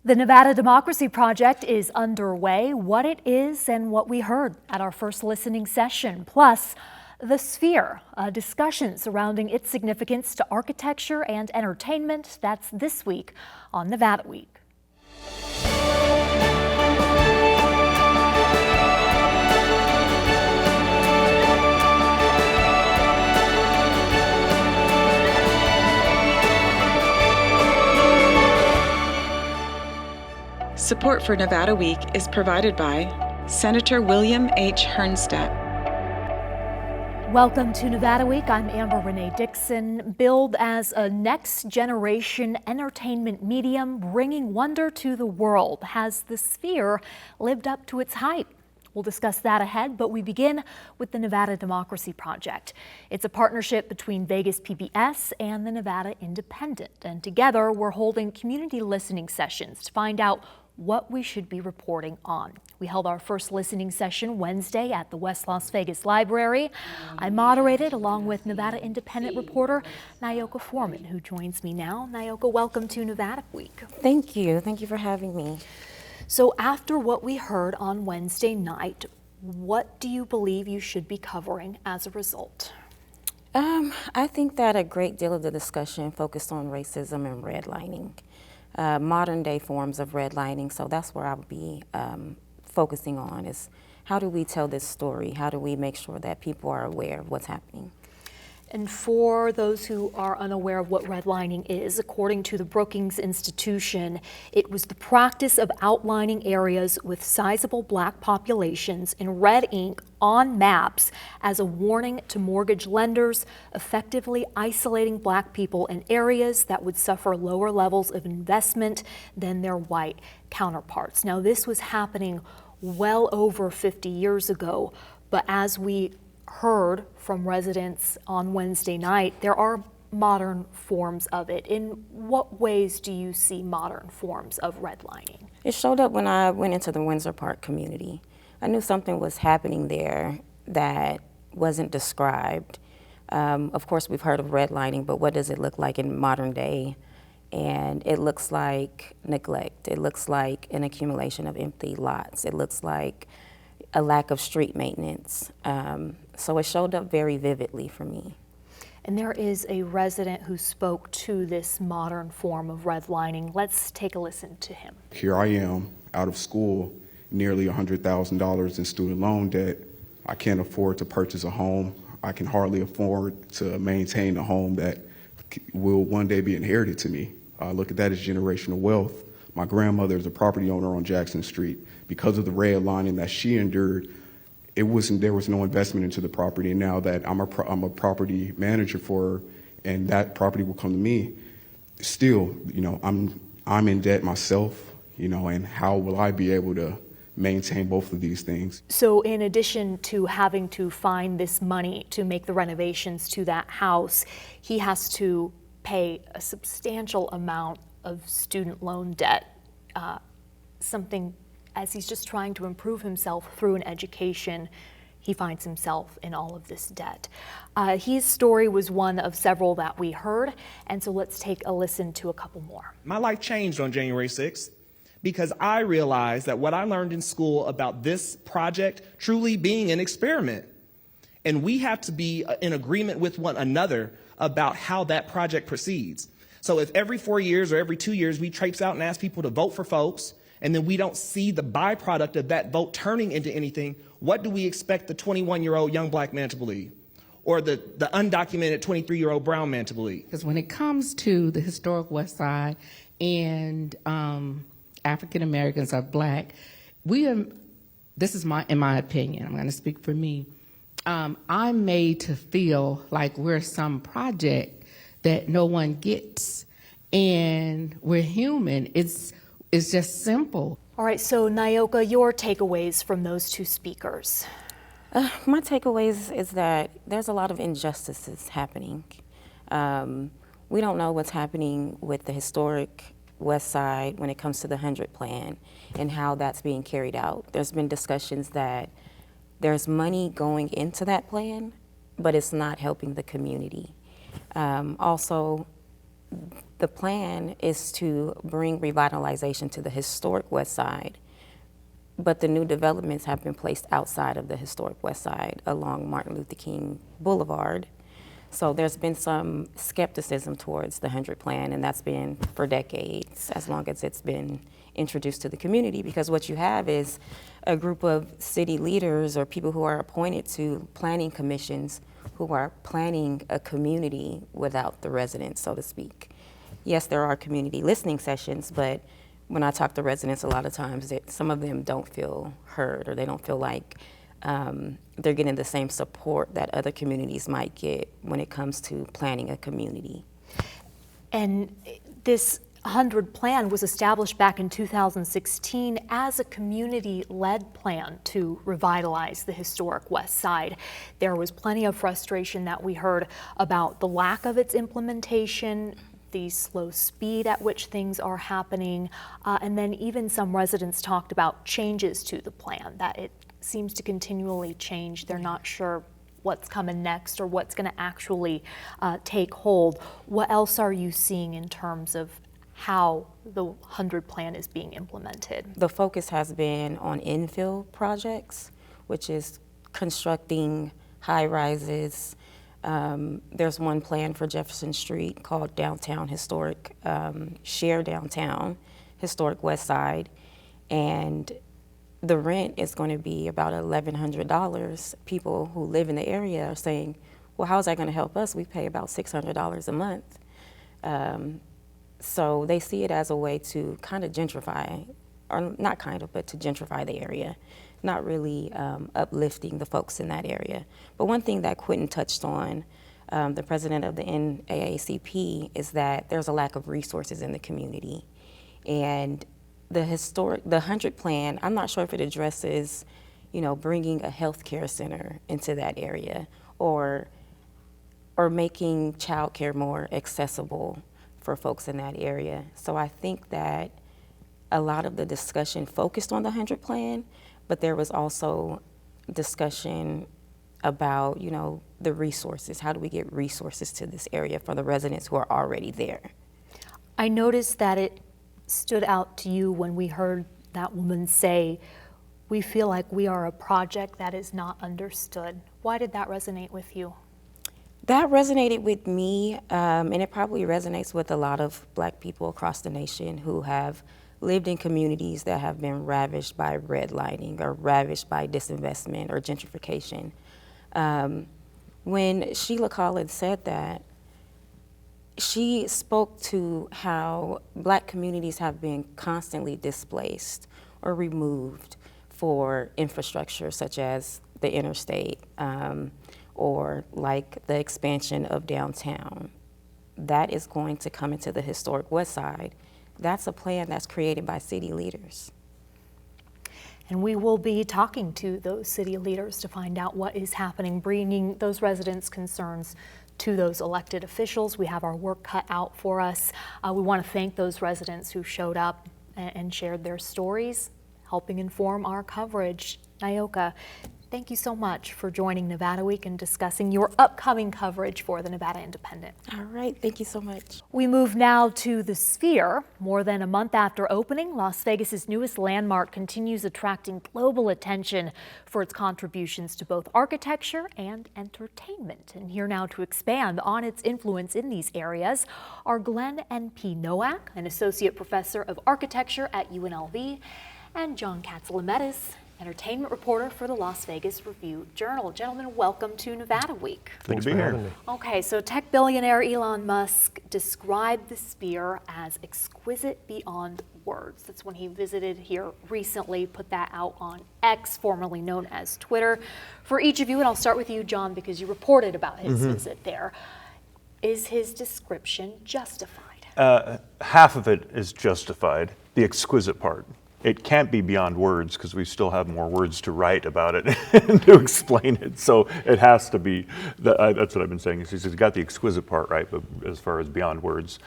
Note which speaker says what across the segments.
Speaker 1: The Nevada Democracy Project is underway, what it is and what we heard at our first listening session, plus the Sphere, a discussion surrounding its significance to architecture and entertainment. That's this week on Nevada Week.
Speaker 2: Support for Nevada Week is provided by Senator William H. Hernstat.
Speaker 1: Welcome to Nevada Week. I'm Renee Dixon. Billed as a next-generation entertainment medium bringing wonder to the world, has the Sphere lived up to its hype? We'll discuss that ahead, but we begin with the Nevada Democracy Project. It's a partnership between Vegas PBS and the Nevada Independent, and together we're holding community listening sessions to find out what we should be reporting on. We held our first listening session Wednesday at the West Las Vegas Library. I moderated along with Nevada Independent reporter Naoka Foreman, who joins me now. Naoka, welcome to Nevada Week.
Speaker 3: Thank you. Thank you for having me.
Speaker 1: So after what we heard on Wednesday night, what do you believe you should be covering as a result?
Speaker 3: I think that a great deal of the discussion focused on racism and redlining. Modern day forms of redlining, so that's where I would be focusing on is how do we tell this story? How do we make sure that people are aware of what's happening?
Speaker 1: And for those who are unaware of what redlining is, according to the Brookings Institution, it was the practice of outlining areas with sizable black populations in red ink on maps as a warning to mortgage lenders, effectively isolating black people in areas that would suffer lower levels of investment than their white counterparts. Now, this was happening well over 50 years ago, but as we heard from residents on Wednesday night, there are modern forms of it. In what ways do you see modern forms of redlining?
Speaker 3: It showed up when I went into the Windsor Park community. I knew something was happening there that wasn't described. Of course, we've heard of redlining, but what does it look like in modern day? And it looks like neglect. It looks like an accumulation of empty lots. It looks like a lack of street maintenance. So it showed up very vividly for me.
Speaker 1: And there is a resident who spoke to this modern form of redlining. Let's take a listen to him.
Speaker 4: Here I am, out of school, nearly $100,000 in student loan debt. I can't afford to purchase a home. I can hardly afford to maintain a home that will one day be inherited to me. Look at that as generational wealth. My grandmother is a property owner on Jackson Street. Because of the redlining that she endured, there was no investment into the property. And now that I'm a property manager for her, and that property will come to me, still, I'm in debt myself, and how will I be able to maintain both of these things?
Speaker 1: So in addition to having to find this money to make the renovations to that house, he has to pay a substantial amount of student loan debt, something as he's just trying to improve himself through an education, he finds himself in all of this debt. His story was one of several that we heard, and so let's take a listen to a couple more.
Speaker 5: My life changed on January 6th because I realized that what I learned in school about this project truly being an experiment. And we have to be in agreement with one another about how that project proceeds. So if every 4 years or every 2 years we traipse out and ask people to vote for folks, and then we don't see the byproduct of that vote turning into anything, what do we expect the 21-year-old young black man to believe? Or the undocumented 23-year-old brown man to believe?
Speaker 6: Because when it comes to the historic West Side and African Americans are black, this is in my opinion, I'm going to speak for me, I'm made to feel like we're some project that no one gets, and we're human. It's just simple.
Speaker 1: All right, so Naoka, your takeaways from those two speakers.
Speaker 3: My takeaways is that there's a lot of injustices happening. We don't know what's happening with the historic West Side when it comes to the 100 plan and how that's being carried out. There's been discussions that there's money going into that plan, but it's not helping the community. Also, the plan is to bring revitalization to the historic West Side, but the new developments have been placed outside of the historic West Side along Martin Luther King Boulevard. So there's been some skepticism towards the 100 Plan, and that's been for decades, as long as it's been introduced to the community, because what you have is a group of city leaders or people who are appointed to planning commissions who are planning a community without the residents, so to speak. Yes, there are community listening sessions, but when I talk to residents, a lot of times some of them don't feel heard, or they don't feel like they're getting the same support that other communities might get when it comes to planning a community.
Speaker 1: And this 100 Plan was established back in 2016 as a community-led plan to revitalize the historic West Side. There was plenty of frustration that we heard about the lack of its implementation, the slow speed at which things are happening, and then even some residents talked about changes to the plan, that it seems to continually change. They're not sure what's coming next or what's going to actually take hold. What else are you seeing in terms of how the 100 Plan is being implemented?
Speaker 3: The focus has been on infill projects, which is constructing high-rises. There's one plan for Jefferson Street called Downtown Historic, Share Downtown, Historic West Side, and the rent is going to be about $1,100. People who live in the area are saying, well, how is that going to help us? We pay about $600 a month. So they see it as a way to kind of gentrify, or not kind of, but to gentrify the area, not really uplifting the folks in that area. But one thing that Quentin touched on, the president of the NAACP, is that there's a lack of resources in the community. And the 100 Plan, I'm not sure if it addresses, bringing a healthcare center into that area, or making childcare more accessible for folks in that area. So I think that a lot of the discussion focused on the 100 Plan, but there was also discussion about, the resources. How do we get resources to this area for the residents who are already there?
Speaker 1: I noticed that it stood out to you when we heard that woman say, we feel like we are a project that is not understood. Why did that resonate with you?
Speaker 3: That resonated with me, and it probably resonates with a lot of Black people across the nation who have lived in communities that have been ravished by redlining or ravished by disinvestment or gentrification. When Sheila Collins said that, she spoke to how Black communities have been constantly displaced or removed for infrastructure such as the interstate, or like the expansion of downtown. That is going to come into the historic West Side. That's a plan that's created by city leaders.
Speaker 1: And we will be talking to those city leaders to find out what is happening, bringing those residents' concerns to those elected officials. We have our work cut out for us. We want to thank those residents who showed up and shared their stories, helping inform our coverage. Naoka, thank you so much for joining Nevada Week and discussing your upcoming coverage for the Nevada Independent.
Speaker 3: All right, thank you so much.
Speaker 1: We move now to the Sphere. More than a month after opening, Las Vegas's newest landmark continues attracting global attention for its contributions to both architecture and entertainment. And here now to expand on its influence in these areas are Glenn N.P. Nowak, an associate professor of architecture at UNLV, and John Katsilametis, entertainment reporter for the Las Vegas Review-Journal. Gentlemen, welcome to Nevada Week.
Speaker 7: Thanks for having me.
Speaker 1: Okay, so tech billionaire Elon Musk described the Sphere as exquisite beyond words. That's when he visited here recently, put that out on X, formerly known as Twitter. For each of you, and I'll start with you, John, because you reported about his visit there. Is his description justified?
Speaker 7: Half of it is justified, the exquisite part. It can't be beyond words because we still have more words to write about it and to explain it. So it has to be, that's what I've been saying. He's got the exquisite part right, but as far as beyond words,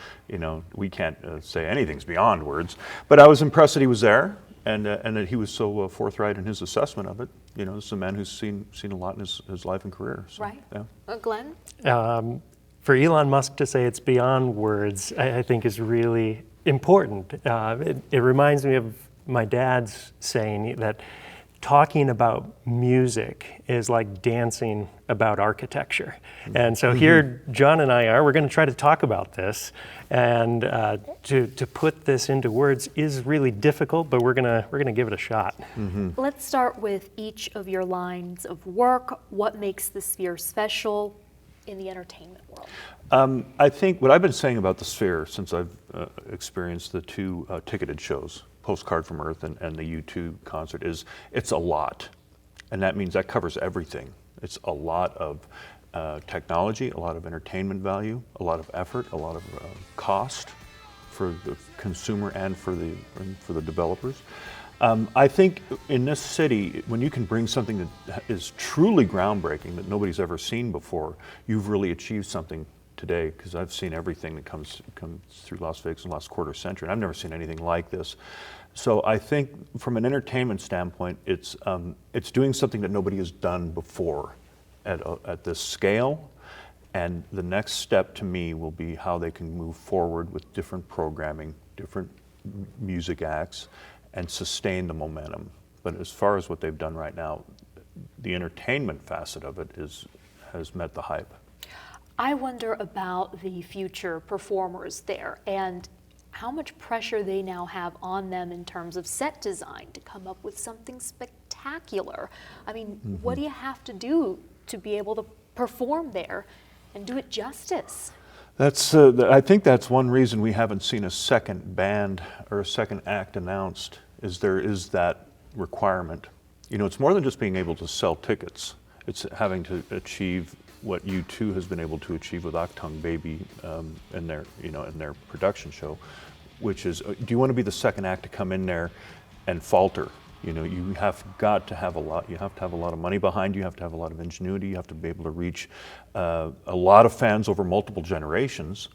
Speaker 7: we can't say anything's beyond words. But I was impressed that he was there and that he was so forthright in his assessment of it. This is a man who's seen a lot in his life and career. So,
Speaker 1: right.
Speaker 7: Yeah.
Speaker 1: Glenn?
Speaker 8: for Elon Musk to say it's beyond words, I think is really important. It reminds me of my dad's saying that talking about music is like dancing about architecture. And so here John and I we're going to try to talk about this, and to put this into words is really difficult, but we're going to give it a shot.
Speaker 1: Let's start with each of your lines of work. What makes the Sphere special in the entertainment world?
Speaker 7: I think what I've been saying about the Sphere since I've experienced the two ticketed shows, Postcard from Earth and the U2 concert, is it's a lot. And that means that covers everything. It's a lot of technology, a lot of entertainment value, a lot of effort, a lot of cost for the consumer and for the developers. I think in this city, when you can bring something that is truly groundbreaking that nobody's ever seen before, you've really achieved something today, because I've seen everything that comes through Las Vegas in the last quarter century, and I've never seen anything like this. So I think from an entertainment standpoint, it's doing something that nobody has done before at this scale. And the next step to me will be how they can move forward with different programming, different music acts, and sustain the momentum. But as far as what they've done right now, the entertainment facet of it has met the hype.
Speaker 1: I wonder about the future performers there and how much pressure they now have on them in terms of set design to come up with something spectacular. I mean, what do you have to do to be able to perform there and do it justice?
Speaker 7: I think that's one reason we haven't seen a second band or a second act announced, is there is that requirement. You know, it's more than just being able to sell tickets. It's having to achieve what U2 has been able to achieve with Achtung Baby in their production show, which is, do you want to be the second act to come in there and falter? You know, you have got to have a lot. You have to have a lot of money behind you. You have to have a lot of ingenuity. You have to be able to reach a lot of fans over multiple generations.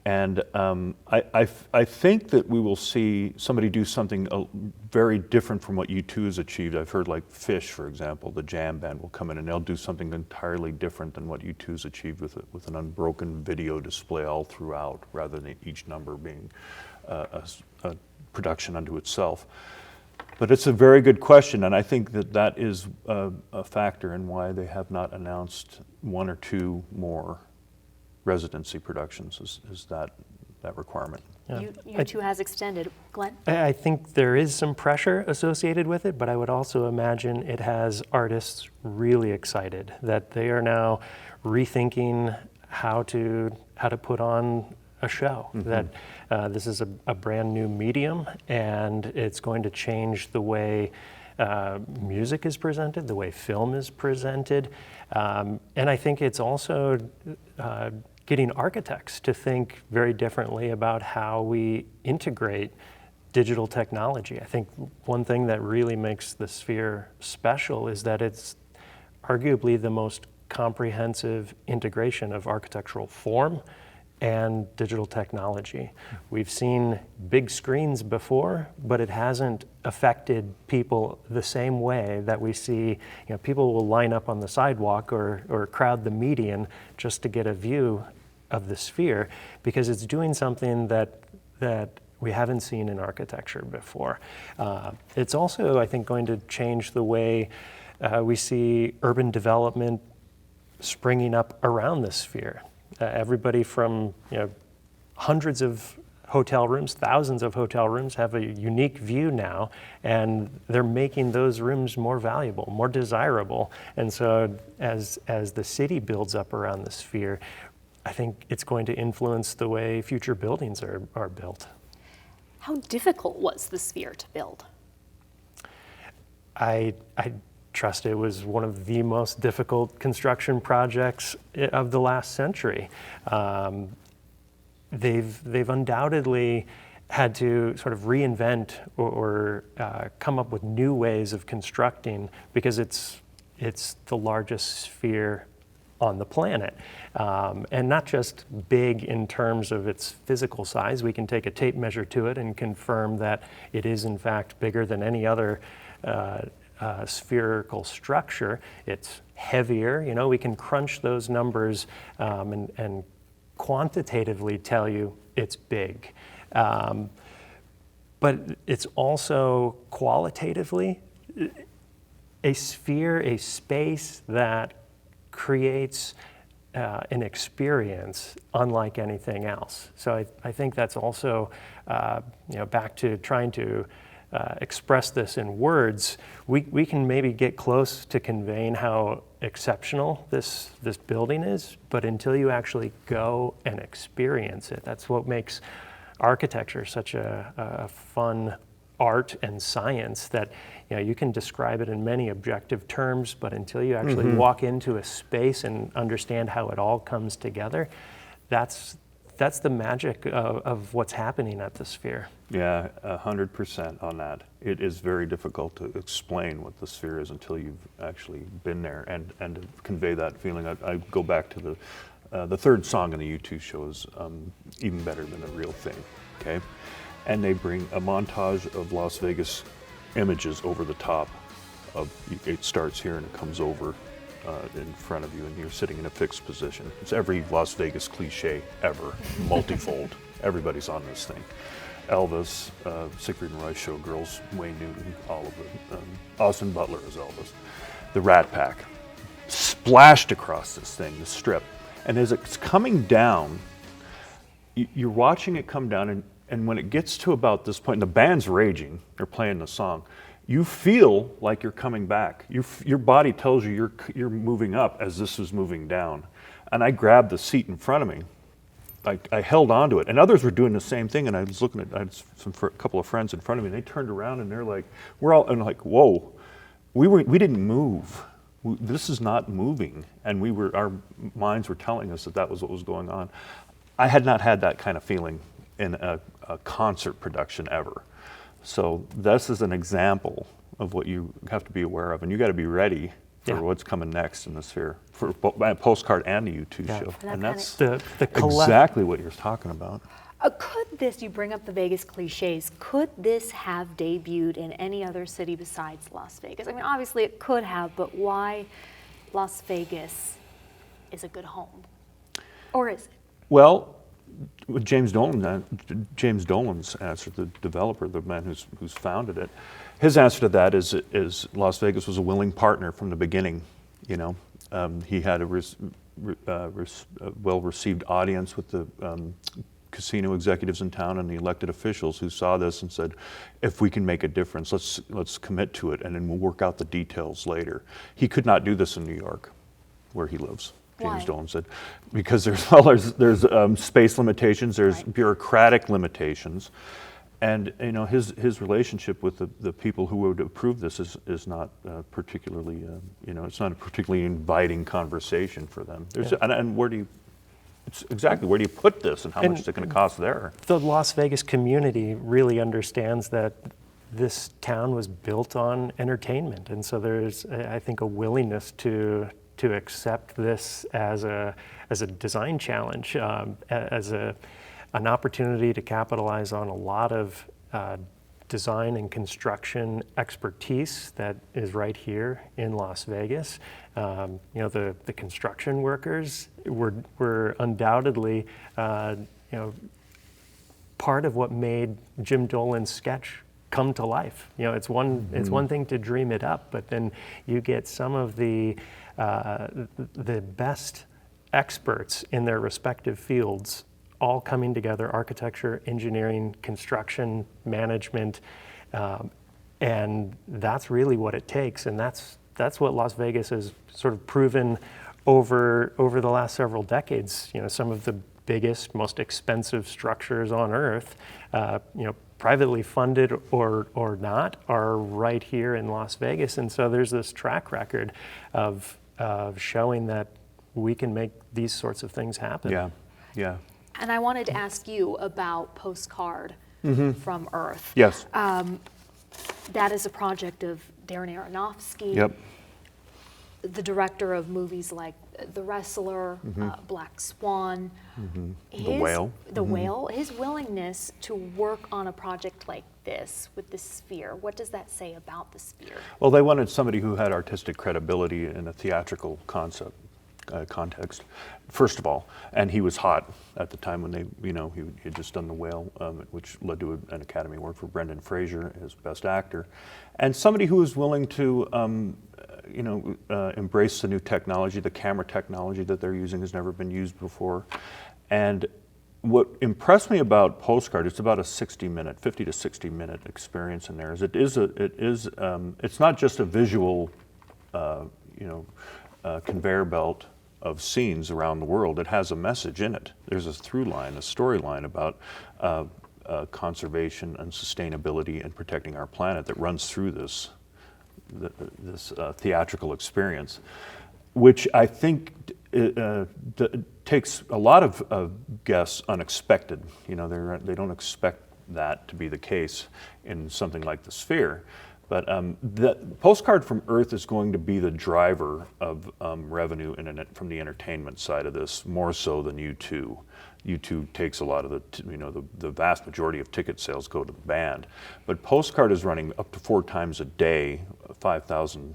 Speaker 7: And I think that we will see somebody do something very different from what U2 has achieved. I've heard like Fish, for example, the jam band will come in and they'll do something entirely different than what U2 has achieved with an unbroken video display all throughout, rather than each number being a production unto itself. But it's a very good question, and I think that is a factor in why they have not announced one or two more residency productions, is that requirement.
Speaker 8: Yeah.
Speaker 1: U2 has extended. Glenn?
Speaker 8: I think there is some pressure associated with it, but I would also imagine it has artists really excited that they are now rethinking how to put on a show, that this is a brand new medium, and it's going to change the way music is presented, the way film is presented, and I think it's also getting architects to think very differently about how we integrate digital technology. I think one thing that really makes the Sphere special is that it's arguably the most comprehensive integration of architectural form and digital technology. We've seen big screens before, but it hasn't affected people the same way that we see, people will line up on the sidewalk or crowd the median just to get a view of the Sphere, because it's doing something that we haven't seen in architecture before. It's also, I think, going to change the way we see urban development springing up around the Sphere. Everybody from hundreds of hotel rooms, thousands of hotel rooms have a unique view now, and they're making those rooms more valuable, more desirable. And so as the city builds up around the Sphere, I think it's going to influence the way future buildings are built.
Speaker 1: How difficult was the Sphere to build?
Speaker 8: I trust it was one of the most difficult construction projects of the last century. They've undoubtedly had to sort of reinvent or come up with new ways of constructing, because it's the largest sphere on the planet. And not just big in terms of its physical size. We can take a tape measure to it and confirm that it is in fact bigger than any other spherical structure. It's heavier. You know, we can crunch those numbers and quantitatively tell you it's big. But it's also qualitatively a sphere, a space that creates an experience unlike anything else. So I think that's also, back to trying to express this in words, we can maybe get close to conveying how exceptional this building is, but until you actually go and experience it, that's what makes architecture such a fun art and science, that you can describe it in many objective terms, but until you actually walk into a space and understand how it all comes together, that's the magic of what's happening at the Sphere.
Speaker 7: Yeah, 100% on that. It is very difficult to explain what the Sphere is until you've actually been there and to convey that feeling. I go back to the third song in the U2 show is Even Better Than a Real Thing, okay? And they bring a montage of Las Vegas images over the top of, it starts here and it comes over in front of you and you're sitting in a fixed position. It's every Las Vegas cliche ever, multifold. Everybody's on this thing. Elvis, Siegfried and Roy Showgirls, Wayne Newton, all of it. Austin Butler as Elvis. The Rat Pack splashed across this thing, the strip. And as it's coming down, you're watching it come down, and when it gets to about this point, and the band's raging, they're playing the song, you feel like you're coming back. Your body tells you you're moving up as this is moving down. And I grabbed the seat in front of me. I held onto it, and others were doing the same thing. And I was looking at a couple of friends in front of me, and they turned around and they're like, "Whoa, we didn't move. This is not moving." And our minds were telling us that was what was going on. I had not had that kind of feeling in a concert production ever. So this is an example of what you have to be aware of, and you got to be ready for what's coming next in the Sphere, for Postcard and the U2 show. And that's exactly what you're talking about.
Speaker 1: Could this, you bring up the Vegas cliches, could this have debuted in any other city besides Las Vegas? I mean, obviously it could have, but why Las Vegas is a good home? Or is it?
Speaker 7: Well, James Dolan's answer, the developer, the man who's founded it, his answer to that is Las Vegas was a willing partner from the beginning. He had a well-received audience with the casino executives in town and the elected officials who saw this and said, if we can make a difference, let's commit to it, and then we'll work out the details later. He could not do this in New York, where he lives. James Dolan said, because there's space limitations, there's bureaucratic limitations, and his relationship with the people who would approve this is not particularly it's not a particularly inviting conversation for them. And where do you put this, and how much is it going to cost there?
Speaker 8: The Las Vegas community really understands that this town was built on entertainment, and so there's, I think, a willingness to accept this as a design challenge, as an opportunity to capitalize on a lot of design and construction expertise that is right here in Las Vegas. The construction workers were undoubtedly part of what made Jim Dolan's sketch come to life. It's one thing to dream it up, but then you get some of the best experts in their respective fields all coming together: architecture, engineering, construction, management, and that's really what it takes. And that's what Las Vegas has sort of proven over the last several decades. Some of the biggest, most expensive structures on Earth, privately funded or not, are right here in Las Vegas. And so there's this track record of showing that we can make these sorts of things happen.
Speaker 7: Yeah.
Speaker 1: And I wanted to ask you about Postcard from Earth.
Speaker 7: Yes.
Speaker 1: That is a project of Darren Aronofsky.
Speaker 7: Yep.
Speaker 1: The director of movies like The Wrestler, Black Swan.
Speaker 7: The Whale.
Speaker 1: The Whale. His willingness to work on a project like this with the sphere? What does that say about the sphere?
Speaker 7: Well, they wanted somebody who had artistic credibility in a theatrical context, first of all. And he was hot at the time when they, he had just done The Whale, which led to an Academy Award for Brendan Fraser as Best Actor. And somebody who was willing to, embrace the new technology. The camera technology that they're using has never been used before. And what impressed me about Postcard, it's about a 50 to 60 minute experience in there. It's not just a visual, conveyor belt of scenes around the world. It has a message in it. There's a through line, a storyline about conservation and sustainability and protecting our planet that runs through this theatrical experience, which I think takes a lot of guests unexpected. They don't expect that to be the case in something like the Sphere. But the Postcard from Earth is going to be the driver of revenue from the entertainment side of this, more so than U2. U2 takes a lot of the vast majority of ticket sales go to the band. But Postcard is running up to 4 times a day, 5,000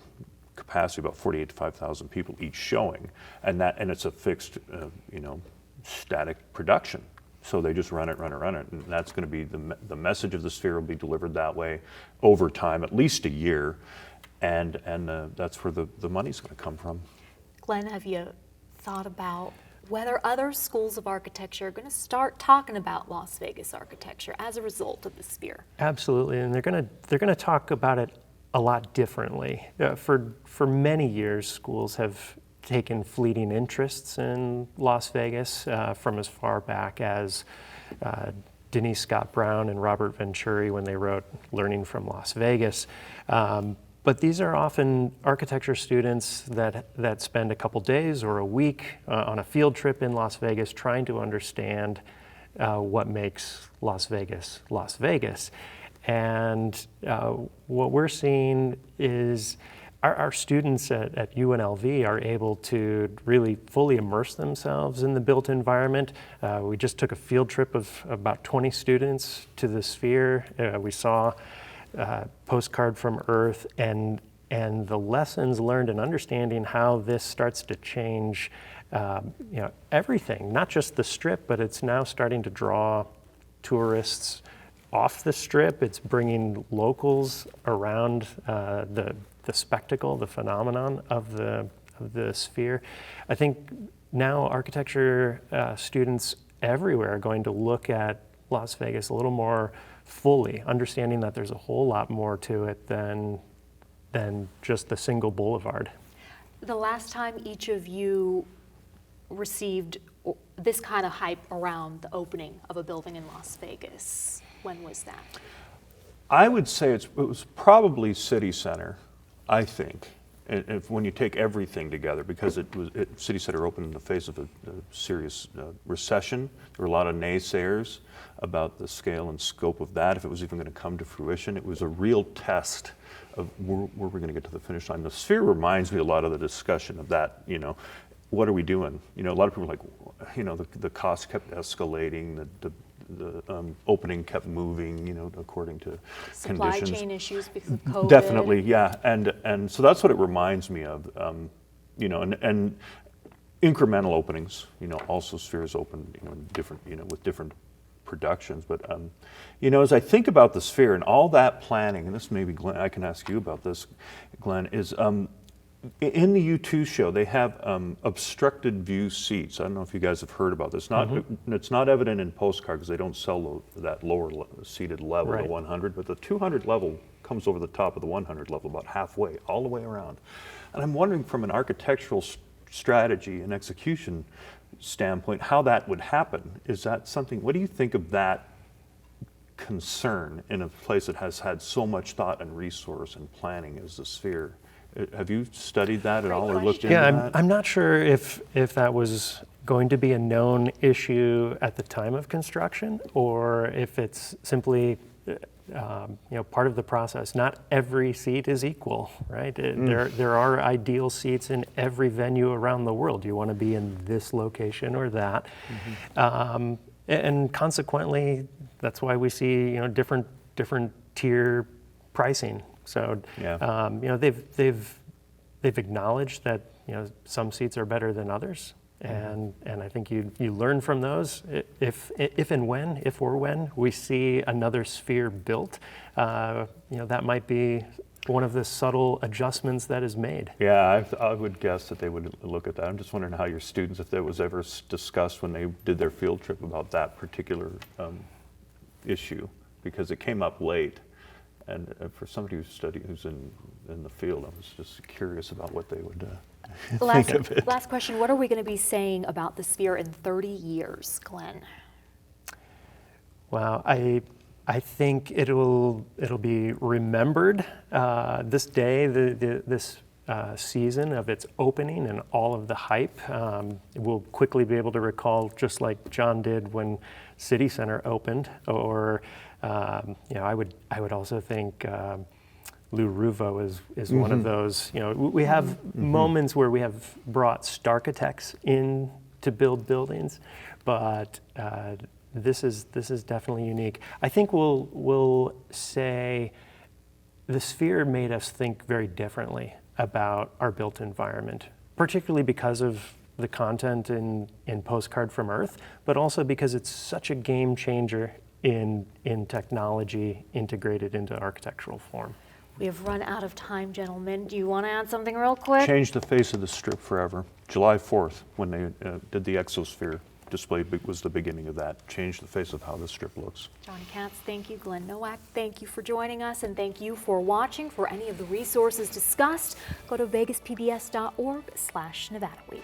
Speaker 7: capacity, about 48 to 5,000 people each showing, and it's a fixed, static production. So they just run it, and that's going to be the message of the Sphere will be delivered that way over time, at least a year, and that's where the money's going to come from.
Speaker 1: Glenn, have you thought about whether other schools of architecture are going to start talking about Las Vegas architecture as a result of the Sphere?
Speaker 8: Absolutely, and they're going to talk about it a lot differently. For many years, schools have taken fleeting interests in Las Vegas from as far back as Denise Scott Brown and Robert Venturi when they wrote Learning from Las Vegas. But these are often architecture students that spend a couple days or a week on a field trip in Las Vegas trying to understand what makes Las Vegas Las Vegas. And what we're seeing is our students at UNLV are able to really fully immerse themselves in the built environment. We just took a field trip of about 20 students to the Sphere. We saw Postcard from Earth and the lessons learned and understanding how this starts to change everything, not just the Strip, but it's now starting to draw tourists off the Strip. It's bringing locals around the spectacle, the phenomenon of the Sphere. I think now architecture students everywhere are going to look at Las Vegas a little more fully, understanding that there's a whole lot more to it than just the single boulevard.
Speaker 1: The last time each of you received this kind of hype around the opening of a building in Las Vegas, when was that?
Speaker 7: I would say it was probably City Center, I think, when you take everything together, because City Center opened in the face of a serious recession. There were a lot of naysayers about the scale and scope of that, if it was even going to come to fruition. It was a real test of where we're going to get to the finish line. The Sphere reminds me a lot of the discussion of that, what are we doing? A lot of people are like, the costs kept escalating, the opening kept moving, according to
Speaker 1: Supply
Speaker 7: conditions.
Speaker 1: chain issues because of COVID.
Speaker 7: Definitely, yeah, and so that's what it reminds me of, and incremental openings. Also Spheres open, different, with different productions. But as I think about the Sphere and all that planning, and this maybe Glenn, I can ask you about this, Glenn, is. In the U2 show, they have obstructed view seats. I don't know if you guys have heard about this. It's not evident in Postcard because they don't sell that lower seated level,
Speaker 8: right.
Speaker 7: The 100, but the 200 level comes over the top of the 100 level about halfway, all the way around. And I'm wondering from an architectural strategy and execution standpoint how that would happen. Is that something, what do you think of that concern in a place that has had so much thought and resource and planning as the Sphere? Have you studied that at all or looked into that?
Speaker 8: Yeah, I'm not sure if that was going to be a known issue at the time of construction or if it's simply part of the process. Not every seat is equal, right? There are ideal seats in every venue around the world. You want to be in this location or that. And consequently, that's why we see different different tier pricing. So,
Speaker 7: Yeah.
Speaker 8: you know, they've acknowledged that, you know, some seats are better than others. And I think you learn from those. If or when we see another sphere built, you know, that might be one of the subtle adjustments that is made.
Speaker 7: Yeah, I would guess that they would look at that. I'm just wondering how your students, if that was ever discussed when they did their field trip about that particular issue, because it came up late. And for somebody who's in the field, I was just curious about what they would think of it.
Speaker 1: Last question, what are we going to be saying about the sphere in 30 years, Glenn?
Speaker 8: Wow, I think it'll be remembered this day, this season of its opening and all of the hype. We'll quickly be able to recall, just like John did when City Center opened, or you know, I would also think Lou Ruvo is one of those. You know, we have moments where we have brought Starkitects in to build buildings, but this is definitely unique. I think we'll say the sphere made us think very differently about our built environment, particularly because of the content in Postcard from Earth, but also because it's such a game changer in technology integrated into architectural form.
Speaker 1: We have run out of time, gentlemen. Do you want to add something real quick?
Speaker 7: Changed the face of the strip forever. July 4th, when they did the Exosphere display, was the beginning of that. Changed the face of how the strip looks.
Speaker 1: John Katz, thank you. Glenn Nowak, thank you for joining us, and thank you for watching. For any of the resources discussed, go to vegaspbs.org/Nevada Week.